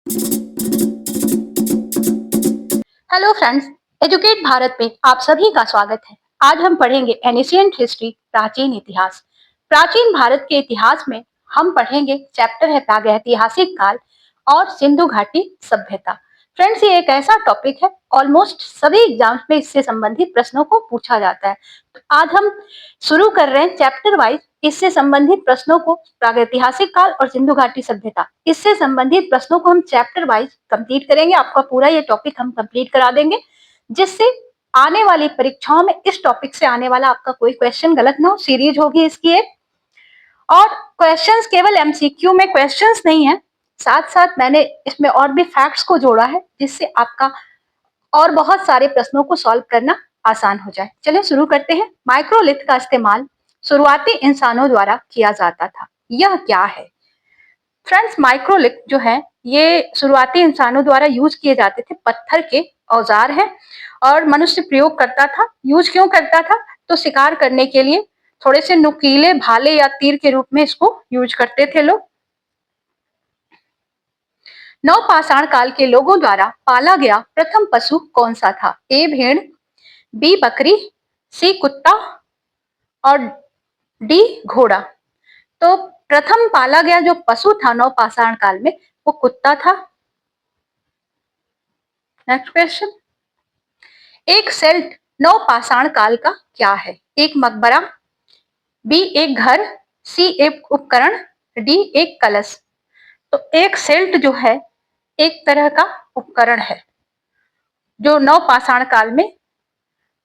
Hello friends, educate Bharat में आप सभी का स्वागत है। आज हम पढ़ेंगे एनिशिएंट हिस्ट्री, प्राचीन इतिहास। प्राचीन भारत के इतिहास में हम पढ़ेंगे चैप्टर है प्रागैतिहासिक काल और सिंधु घाटी सभ्यता। फ्रेंड्स, ये एक ऐसा टॉपिक है, ऑलमोस्ट सभी एग्जाम्स में इससे संबंधित प्रश्नों को पूछा जाता है। तो आज हम शुरू कर रहे हैं चैप्टर वाइज इससे संबंधित प्रश्नों को, प्रागैतिहासिक काल और सिंधु घाटी सभ्यता, इससे संबंधित प्रश्नों को हम चैप्टर वाइज कंप्लीट करेंगे। आपका पूरा ये टॉपिक हम कंप्लीट करा देंगे, जिससे आने वाली परीक्षाओं में इस टॉपिक से आने वाला आपका कोई क्वेश्चन गलत ना हो। सीरीज होगी इसकी एक, और क्वेश्चंस केवल एमसीक्यू में क्वेश्चंस नहीं है, साथ साथ मैंने इसमें और भी फैक्ट्स को जोड़ा है, जिससे आपका और बहुत सारे प्रश्नों को सॉल्व करना आसान हो जाए। चलिए शुरू करते हैं। माइक्रोलिथ का इस्तेमाल शुरुआती इंसानों द्वारा किया जाता था, यह क्या है? फ्रेंड्स, माइक्रोलिथ जो है ये शुरुआती इंसानों द्वारा यूज किए जाते थे, पत्थर के औजार है और मनुष्य प्रयोग करता था। यूज क्यों करता था? तो शिकार करने के लिए थोड़े से नुकीले भाले या तीर के रूप में इसको यूज करते थे लोग। नवपाषाण काल के लोगों द्वारा पाला गया प्रथम पशु कौन सा था? ए भेड़, बी बकरी, सी कुत्ता और डी घोड़ा। तो प्रथम पाला गया जो पशु था नवपाषाण काल में, वो कुत्ता था। नेक्स्ट क्वेश्चन, एक सेल्ट नवपाषाण काल का क्या है? एक मकबरा, बी एक घर, सी एक उपकरण, डी एक कलश। तो एक सेल्ट जो है एक तरह का उपकरण है जो नवपाषाण काल में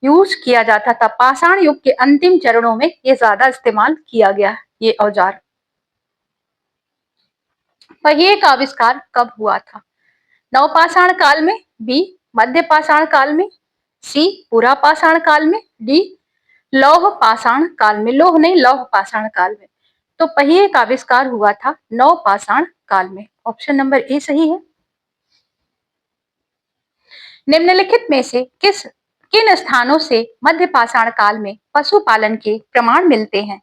यूज किया जाता था। पाषाण युग के अंतिम चरणों में ये ज्यादा इस्तेमाल किया गया ये औजार। पहिए का आविष्कार कब हुआ था? नवपाषाण काल में, बी मध्य पाषाण काल में, सी पुरा पाषाण काल में, डी लौह पाषाण काल में। लौह नहीं, लौह पाषाण काल में। तो पहिए का आविष्कार हुआ था नवपाषाण काल में। ऑप्शन नंबर ए सही है। निम्नलिखित में से किन स्थानों से मध्य पाषाण काल में पशुपालन के प्रमाण मिलते हैं?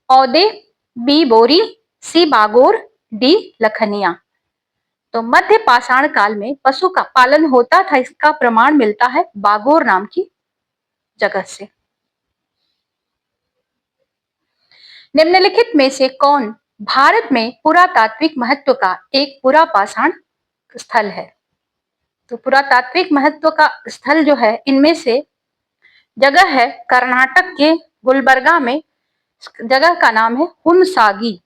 औदे, बी बोरी, सी बागोर, डी लखनिया। तो मध्य पाषाण काल में पशु का पालन होता था, इसका प्रमाण मिलता है बागोर नाम की जगह से। निम्नलिखित में से कौन भारत में पुरातात्विक महत्व का एक पुरापाषाण स्थल है? तो पुरातात्विक महत्व का स्थल जो है, इनमें से जगह है कर्नाटक के गुलबर्गा में, जगह का नाम है हुनसागी।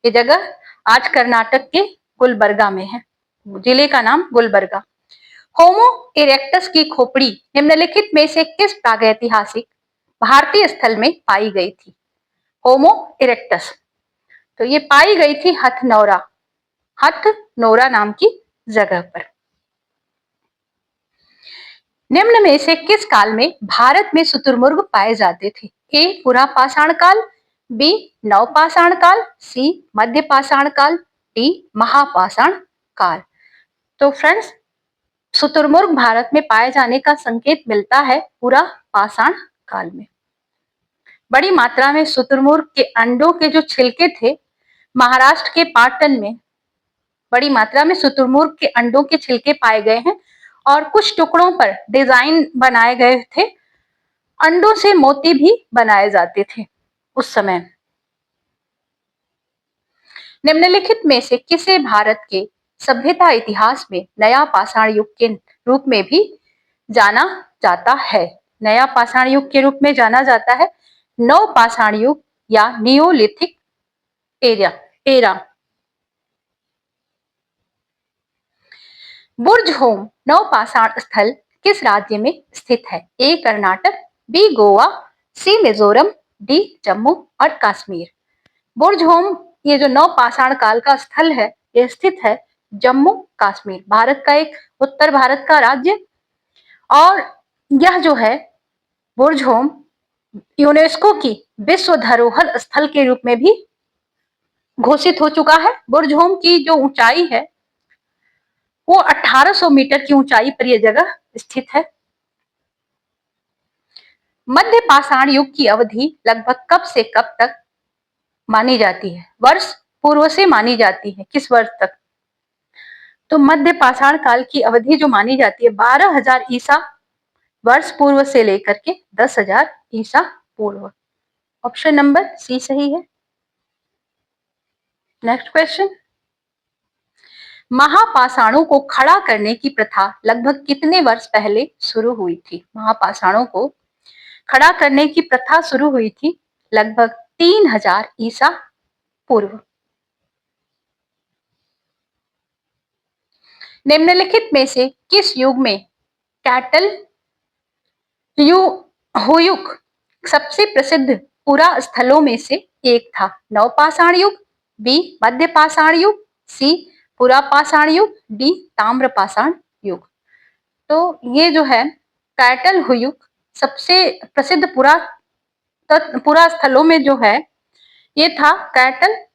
ये जगह आज कर्नाटक के गुलबर्गा में है, जिले का नाम गुलबर्गा। होमो इरेक्टस की खोपड़ी निम्नलिखित में से किस प्रागैतिहासिक भारतीय स्थल में पाई गई थी? होमो इरेक्टस, तो ये पाई गई थी हथनोरा नाम की जगह पर। निम्न में से किस काल में भारत में शुतुरमुर्ग पाए जाते थे? ए पुरा पाषाण काल, बी नवपाषाण काल, सी मध्य पाषाण काल, डी महापाषाण काल। तो फ्रेंड्स, शुतुरमुर्ग भारत में पाए जाने का संकेत मिलता है पुरा पाषाण काल में। बड़ी मात्रा में शुतुरमुर्ग के अंडों के जो छिलके थे, महाराष्ट्र के पाटन में बड़ी मात्रा में शुतुरमुर्ग के अंडों के छिलके पाए गए हैं और कुछ टुकड़ों पर डिजाइन बनाए गए थे। अंडों से मोती भी बनाए जाते थे उस समय। निम्नलिखित में से किसे भारत के सभ्यता इतिहास में नया पाषाण युग के रूप में भी जाना जाता है? नया पाषाण युग के रूप में जाना जाता है नव पाषाण युग या नियोलिथिक एरा। बुर्ज होम नवपाषाण स्थल किस राज्य में स्थित है? ए कर्नाटक, बी गोवा, सी मिजोरम, डी जम्मू और कश्मीर। बुर्ज होम ये जो नवपाषाण काल का स्थल है, ये स्थित है जम्मू कश्मीर, भारत का एक उत्तर भारत का राज्य। और यह जो है बुर्ज होम यूनेस्को की विश्व धरोहर स्थल के रूप में भी घोषित हो चुका है। बुर्ज होम की जो ऊंचाई है वो 1800 मीटर की ऊंचाई पर यह जगह स्थित है। मध्य पाषाण युग की अवधि लगभग कब से कब तक मानी जाती है? वर्ष पूर्व से मानी जाती है। किस वर्ष तक? तो मध्य पाषाण काल की अवधि जो मानी जाती है 12,000 ईसा वर्ष पूर्व से लेकर के 10,000 ईसा पूर्व। ऑप्शन नंबर सी सही है। नेक्स्ट क्वेश्चन, महापाषाणों को खड़ा करने की प्रथा लगभग कितने वर्ष पहले शुरू हुई थी? महापाषाणों को खड़ा करने की प्रथा शुरू हुई थी लगभग 3,000 ईसा पूर्व। निम्नलिखित में से किस युग में कैटल हुयुक सबसे प्रसिद्ध पुरा स्थलों में से एक था? नवपाषाण युग, बी मध्य पाषाण युग, सी पुरा पाषाण युग, डी ताम्र पाषाण युग। तो ये जो है कैटल हुयुक सबसे प्रसिद्ध पुरा स्थलों में जो है ये था कैटल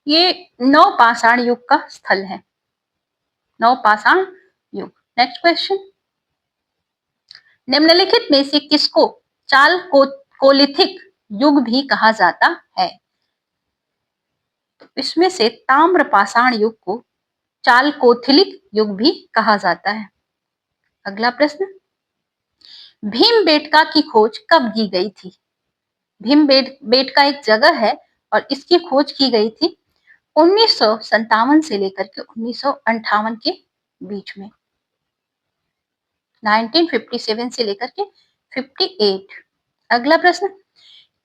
ये नवपाषाण युग का स्थल है, नवपाषाण युग। नेक्स्ट क्वेश्चन, निम्नलिखित में से किसको कोलिथिक युग भी कहा जाता है? तो इसमें से ताम्र पाषाण युग को चालकोथिलिक युग भी कहा जाता है। अगला प्रश्न, भीमबेटका की खोज कब की गई थी? भीमबेटका एक जगह है और इसकी खोज की गई थी 1957 से लेकर के 1958 के बीच में, 1957 से लेकर के 58। अगला प्रश्न,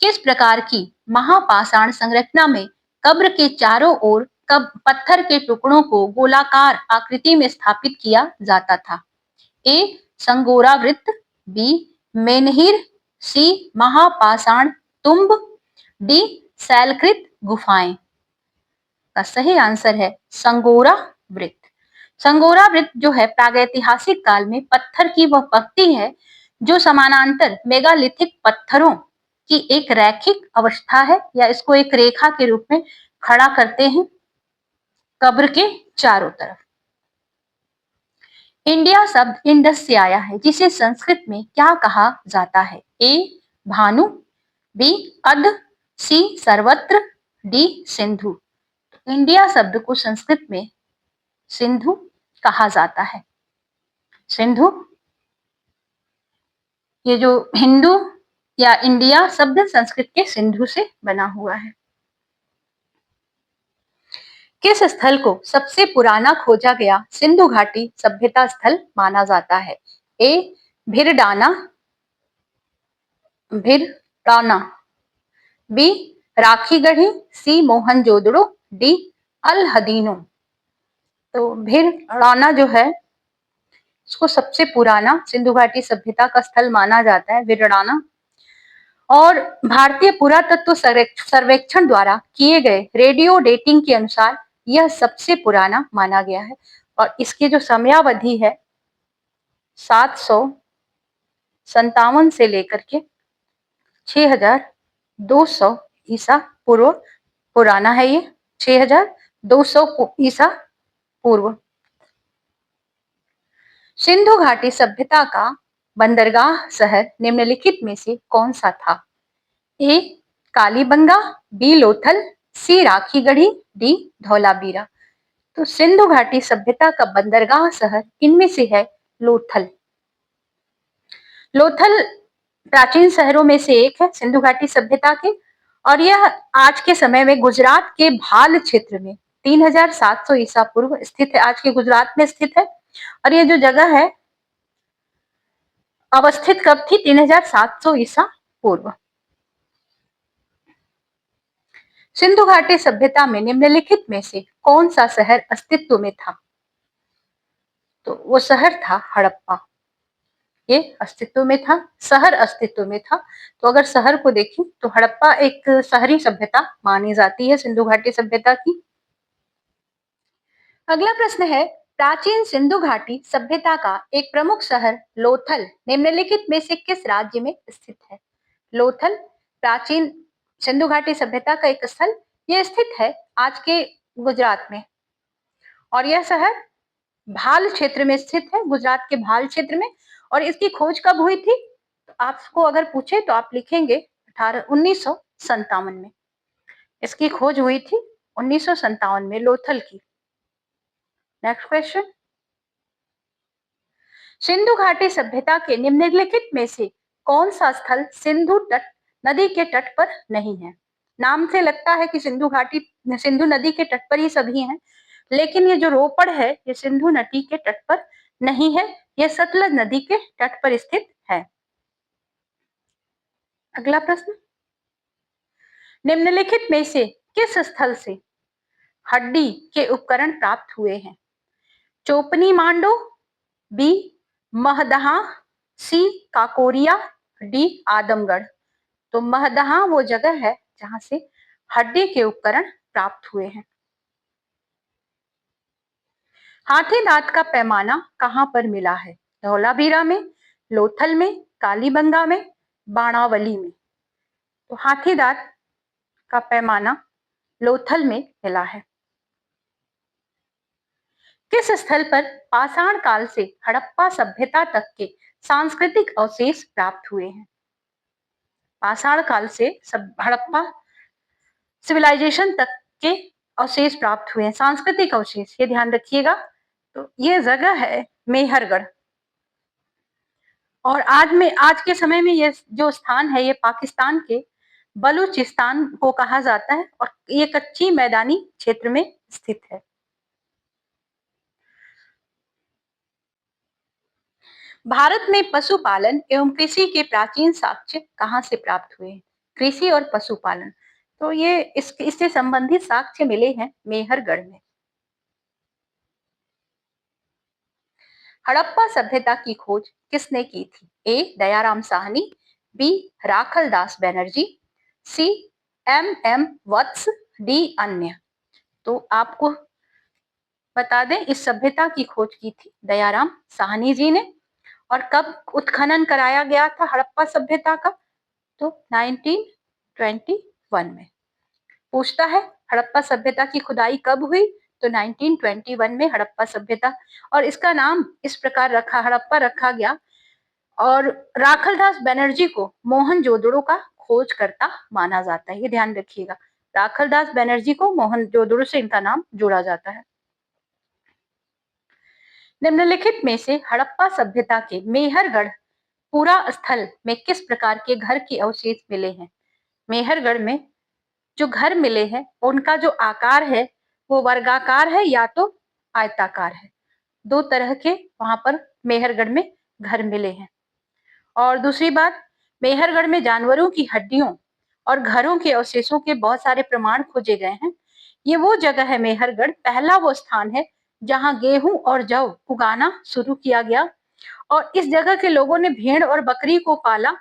किस प्रकार की महापाषाण संरचना में कब्र के चारों ओर पत्थर के टुकड़ों को गोलाकार आकृति में स्थापित किया जाता था? ए संगोरा वृत्त, बी मेनहिर, सी महापाषाण तुम्ब, डी शैलकृत गुफाएं। का सही आंसर है संगोरा वृत्त। संगोरा वृत्त जो है प्रागैतिहासिक काल में पत्थर की वह पंक्ति है जो समानांतर मेगालिथिक पत्थरों की एक रैखिक अवस्था है, या इसको एक रेखा के रूप में खड़ा करते हैं कब्र के चारों तरफ। इंडिया शब्द इंडस से आया है, जिसे संस्कृत में क्या कहा जाता है? ए भानु, बी अध, सी सर्वत्र, डी सिंधु। इंडिया शब्द को संस्कृत में सिंधु कहा जाता है। सिंधु, ये जो हिंदू या इंडिया शब्द संस्कृत के सिंधु से बना हुआ है। किस स्थल को सबसे पुराना खोजा गया सिंधु घाटी सभ्यता स्थल माना जाता है? ए भिरडाना, बी राखीगढ़ी, सी मोहनजोदड़ो, डी अल-हदीनो। तो भिरडाना जो है इसको सबसे पुराना सिंधु घाटी सभ्यता का स्थल माना जाता है, भिरडाना। और भारतीय पुरातत्व सर्वेक्षण द्वारा किए गए रेडियो डेटिंग के अनुसार यह सबसे पुराना माना गया है और इसकी जो समयावधि है 757 से लेकर के 6200 ईसा पूर्व पुराना है। ये 6200 ईसा पूर्व। सिंधु घाटी सभ्यता का बंदरगाह शहर निम्नलिखित में से कौन सा था? ए कालीबंगा, बी लोथल, सी राखीगढ़ी, डी धौलावीरा। तो सिंधु घाटी सभ्यता का बंदरगाह शहर इनमें से है लोथल। लोथल प्राचीन शहरों में से एक है सिंधु घाटी सभ्यता के, और यह आज के समय में गुजरात के भाल क्षेत्र में 3700 ईसा पूर्व स्थित है। आज के गुजरात में स्थित है और ये जो जगह है अवस्थित कब थी? 3700 ईसा पूर्व। सिंधु घाटी सभ्यता में निम्नलिखित में से कौन सा शहर अस्तित्व में था? तो वो शहर था हड़प्पा। ये अस्तित्व में था, शहर अस्तित्व में था। तो अगर शहर को देखें तो हड़प्पा एक शहरी सभ्यता मानी जाती है सिंधु घाटी सभ्यता की। अगला प्रश्न है, प्राचीन सिंधु घाटी सभ्यता का एक प्रमुख शहर लोथल निम्नलिखित में से किस राज्य में स्थित है? लोथल प्राचीन सिंधु घाटी सभ्यता का एक स्थल, यह स्थित है आज के गुजरात में, और यह शहर भाल क्षेत्र में स्थित है, गुजरात के भाल क्षेत्र में। और इसकी खोज कब हुई थी? तो आपको अगर पूछे तो आप लिखेंगे 1957 में। इसकी खोज हुई थी 1957 में लोथल की। नेक्स्ट क्वेश्चन, सिंधु घाटी सभ्यता के निम्नलिखित में से कौन सा स्थल सिंधु तट नदी के तट पर नहीं है? नाम से लगता है कि सिंधु घाटी सिंधु नदी के तट पर ही सभी हैं, लेकिन ये जो रोपड़ है ये सिंधु नदी के तट पर नहीं है, ये सतलज नदी के तट पर स्थित है। अगला प्रश्न, निम्नलिखित में से किस स्थल से हड्डी के उपकरण प्राप्त हुए हैं? चोपनी मांडो, बी महदहा, सी काकोरिया, डी आदमगढ़। तो महदहा वो जगह है जहां से हड्डी के उपकरण प्राप्त हुए हैं। हाथी दांत का पैमाना कहां पर मिला है? धौलावीरा में, लोथल में, कालीबंगा में, बाणावली में। तो हाथी दांत का पैमाना लोथल में मिला है। किस स्थल पर पाषाण काल से हड़प्पा सभ्यता तक के सांस्कृतिक अवशेष प्राप्त हुए हैं? पाषाण काल से हड़प्पा सिविलाइजेशन तक के अवशेष प्राप्त हुए हैं, सांस्कृतिक अवशेष, ये ध्यान रखिएगा। तो ये जगह है मेहरगढ़। और आज के समय में ये जो स्थान है ये पाकिस्तान के बलूचिस्तान को कहा जाता है और ये कच्ची मैदानी क्षेत्र में स्थित है। भारत में पशुपालन एवं कृषि के प्राचीन साक्ष्य कहाँ से प्राप्त हुए? कृषि और पशुपालन, तो ये इससे संबंधित साक्ष्य मिले हैं मेहरगढ़ में। हड़प्पा सभ्यता की खोज किसने की थी? ए दयाराम साहनी, बी राखल दास बनर्जी, सी एम वत्स, डी अन्य। तो आपको बता दें इस सभ्यता की खोज की थी दयाराम साहनी जी ने। और कब उत्खनन कराया गया था हड़प्पा सभ्यता का? तो 1921 में। पूछता है हड़प्पा सभ्यता की खुदाई कब हुई? तो 1921 में हड़प्पा सभ्यता, और इसका नाम इस प्रकार रखा हड़प्पा रखा गया। और राखलदास बनर्जी को मोहनजोदड़ो का खोजकर्ता माना जाता है, ये ध्यान रखिएगा। राखलदास बनर्जी को मोहनजोदड़ो से इनका नाम जोड़ा जाता है। निम्नलिखित में से हड़प्पा सभ्यता के मेहरगढ़ पूरा स्थल में किस प्रकार के घर के अवशेष मिले हैं? मेहरगढ़ में जो घर मिले हैं उनका जो आकार है वो वर्गाकार है या तो आयताकार है। दो तरह के वहां पर मेहरगढ़ में घर मिले हैं। और दूसरी बात, मेहरगढ़ में जानवरों की हड्डियों और घरों के अवशेषों के बहुत सारे प्रमाण खोजे गए हैं। ये वो जगह है मेहरगढ़, पहला वो स्थान है जहां गेहूं और जौ उगाना शुरू किया गया। और इस जगह के लोगों ने भेड़ और बकरी को पाला।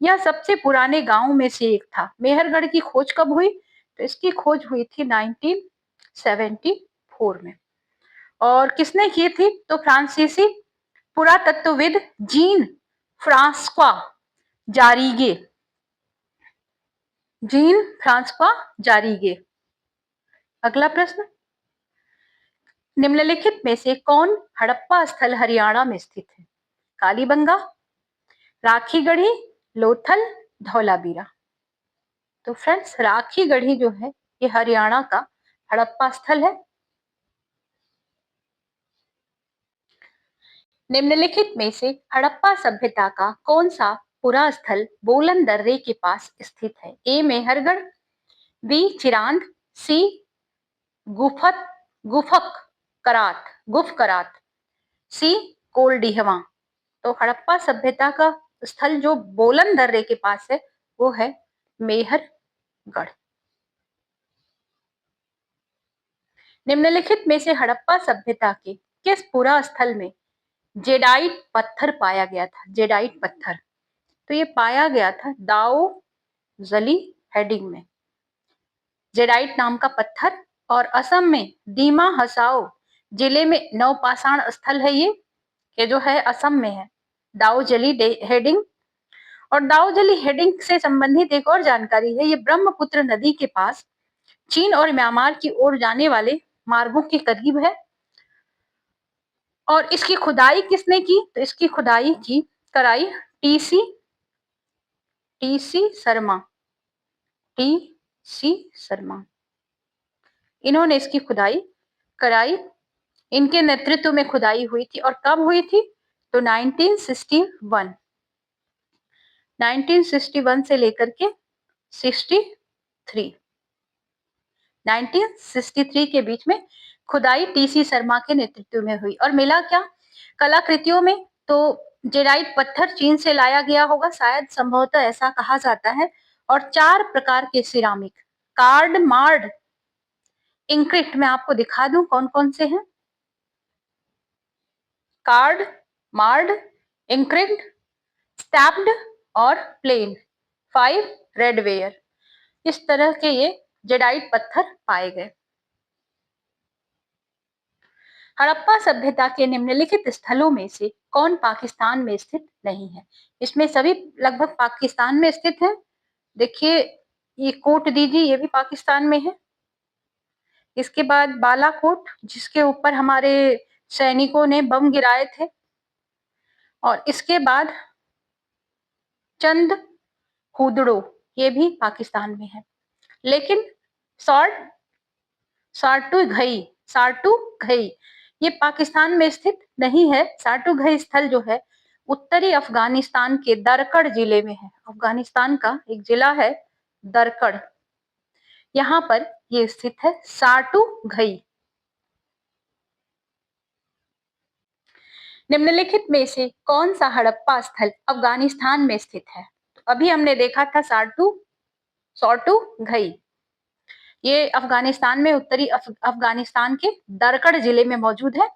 यह सबसे पुराने गांवों में से एक था। मेहरगढ़ की खोज कब हुई? तो इसकी खोज हुई थी 1974 में। और किसने की थी? तो फ्रांसीसी पुरातत्वविद Jean François Jarrige. Jean François Jarrige. अगला प्रश्न, निम्नलिखित में से कौन हड़प्पा स्थल हरियाणा में स्थित है? कालीबंगा, राखीगढ़ी, लोथल, धौलावीरा। तो फ्रेंड्स राखीगढ़ी जो है ये हरियाणा का हड़प्पा स्थल है। निम्नलिखित में से हड़प्पा सभ्यता का कौन सा पुरा स्थल बोलन दर्रे के पास स्थित है? ए मेहरगढ़, बी चिरांद, सी गुफत गुफक करात गुफ करात, सी कोलडीहवा। तो हड़प्पा सभ्यता का स्थल जो बोलन दर्रे के पास है वो है मेहरगढ़। निम्नलिखित में से हड़प्पा सभ्यता के किस पुरा स्थल में जेडाइट पत्थर पाया गया था? जेडाइट पत्थर, तो ये पाया गया था दाओ जली हेडिंग में, जेडाइट नाम का पत्थर। और असम में दीमा हसाओ जिले में नवपाषाण स्थल है ये जो है असम में है, दाओजली हेडिंग। और दाओजली हेडिंग से संबंधित एक और जानकारी है, ये ब्रह्मपुत्र नदी के पास चीन और म्यांमार की ओर जाने वाले मार्गों के करीब है। और इसकी खुदाई किसने की? तो इसकी खुदाई की कराई TC TC Sharma, T C Sharma, इन्होंने इसकी खुदाई कराई। इनके नेतृत्व में खुदाई हुई थी और कब हुई थी? तो 1961 से लेकर के 1963 के बीच में खुदाई टीसी शर्मा के नेतृत्व में हुई। और मिला क्या कलाकृतियों में? तो जेराइट पत्थर चीन से लाया गया होगा, शायद संभवतः ऐसा कहा जाता है। और 4 प्रकार के सिरामिक, कार्ड, मार्ड, इंक्रिट, मैं आपको दिखा दूं कौन कौन से हैं। कार्ड, मार्ड, इंक्रिट, स्टैप्ड और प्लेन, 5 रेडवेयर, इस तरह के ये जेडाइट पत्थर पाए गए। हड़प्पा सभ्यता के निम्नलिखित स्थलों में से कौन पाकिस्तान में स्थित नहीं है? इसमें सभी लगभग पाकिस्तान में स्थित है। देखिए ये कोट दीजिए, ये भी पाकिस्तान में है। इसके बाद बालाकोट, जिसके ऊपर हमारे सैनिकों ने बम गिराए थे। और इसके बाद चंद हुदड़ो, ये भी पाकिस्तान में है। लेकिन सार्टू घई ये पाकिस्तान में स्थित नहीं है। सार्टू घई स्थल जो है उत्तरी अफगानिस्तान के दरकड़ जिले में है। अफगानिस्तान का एक जिला है दरकड़, यहाँ पर ये स्थित है सार्टू घई। निम्नलिखित में से कौन सा हड़प्पा स्थल अफगानिस्तान में स्थित है? तो अभी हमने देखा था सार्टू घई, ये अफगानिस्तान में उत्तरी अफगानिस्तान के दरकड़ जिले में मौजूद है।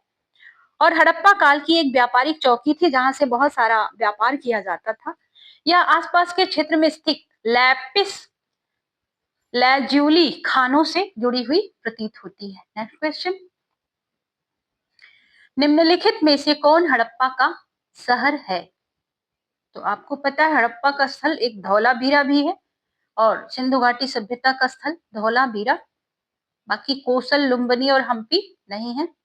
और हड़प्पा काल की एक व्यापारिक चौकी थी जहां से बहुत सारा व्यापार किया जाता था। यह आसपास के क्षेत्र में स्थित लैपिस लैजुली खानों से जुड़ी हुई प्रतीत होती है। नेक्स्ट क्वेश्चन, निम्नलिखित में से कौन हड़प्पा का शहर है? तो आपको पता है हड़प्पा का स्थल एक धौलावीरा भी है और सिंधु घाटी सभ्यता का स्थल धौलावीरा, बाकी कोसल, लुम्बिनी और हम्पी नहीं है।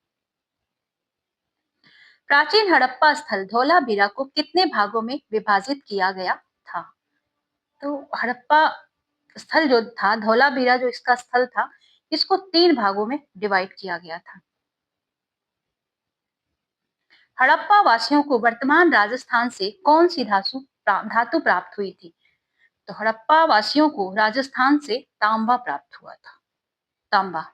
प्राचीन हड़प्पा स्थल धौलावीरा को कितने भागों में विभाजित किया गया था? तो हड़प्पा स्थल जो था, धौलावीरा जो इसका स्थल था, इसको 3 भागों में डिवाइड किया गया था। हड़प्पा वासियों को वर्तमान राजस्थान से कौन सी धातु प्राप्त हुई थी? तो हड़प्पा वासियों को राजस्थान से तांबा प्राप्त हुआ था। तांबा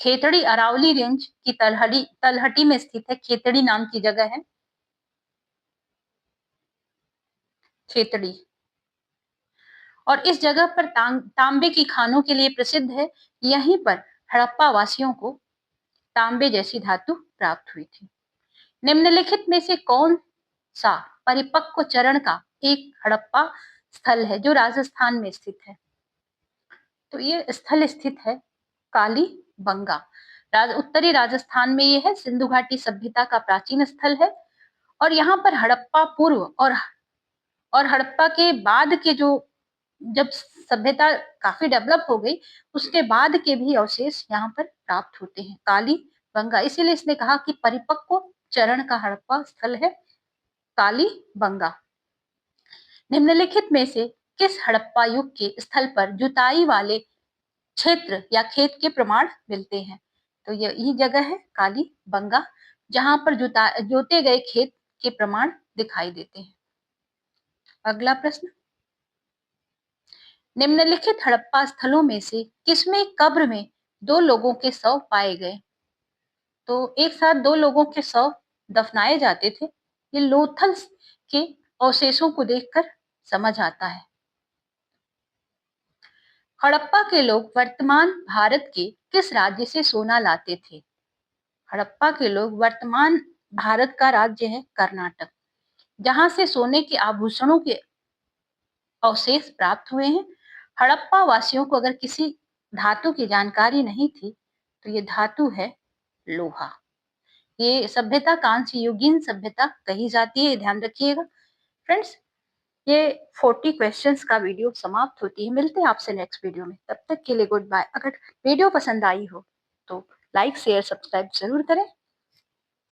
खेतड़ी अरावली रेंज की तलहटी में स्थित है। खेतड़ी नाम की जगह है खेतड़ी, और इस जगह पर तांबे की खानों के लिए प्रसिद्ध है। यहीं पर हड़प्पा वासियों को तांबे जैसी धातु प्राप्त हुई थी। निम्नलिखित में से कौन सा परिपक्व चरण का एक हड़प्पा स्थल है जो राजस्थान में स्थित है? तो ये स्थल स्थित है कालीबंगा, उत्तरी राजस्थान में ये है। सिंधु घाटी सभ्यता का प्राचीन स्थल है और यहाँ पर हड़प्पा पूर्व और हड़प्पा के बाद के जो, जब सभ्यता काफी डेवलप हो गई उसके बाद के भी अवशेष यहाँ पर प्राप्त होते हैं। कालीबंगा, इसीलिए इसने कहा कि परिपक्व चरण का हड़प्पा स्थल है कालीबंगा। निम्नलिखित में से किस हड़प्पा युग के स्थल पर जुताई वाले क्षेत्र या खेत के प्रमाण मिलते हैं? तो यही जगह है कालीबंगा, जहां पर जोते गए खेत के प्रमाण दिखाई देते हैं। अगला प्रश्न, निम्नलिखित हड़प्पा स्थलों में से किसमें कब्र में 2 लोगों के शव पाए गए? तो एक साथ 2 लोगों के शव दफनाए जाते थे। ये लोथल के अवशेषों को देखकर समझ आता है। हड़प्पा के लोग वर्तमान भारत के किस राज्य से सोना लाते थे? हड़प्पा के लोग वर्तमान भारत का राज्य है कर्नाटक, जहां से सोने के आभूषणों के अवशेष प्राप्त हुए हैं। हड़प्पा वासियों को अगर किसी धातु की जानकारी नहीं थी तो ये धातु है लोहा। ये सभ्यता कांस्य युगीन सभ्यता कही जाती है, ध्यान रखिएगा। फ्रेंड्स, ये 40 क्वेश्चंस का वीडियो समाप्त होती है। मिलते हैं आपसे नेक्स्ट वीडियो में, तब तक के लिए गुड बाय। अगर वीडियो पसंद आई हो तो लाइक शेयर सब्सक्राइब जरूर करें।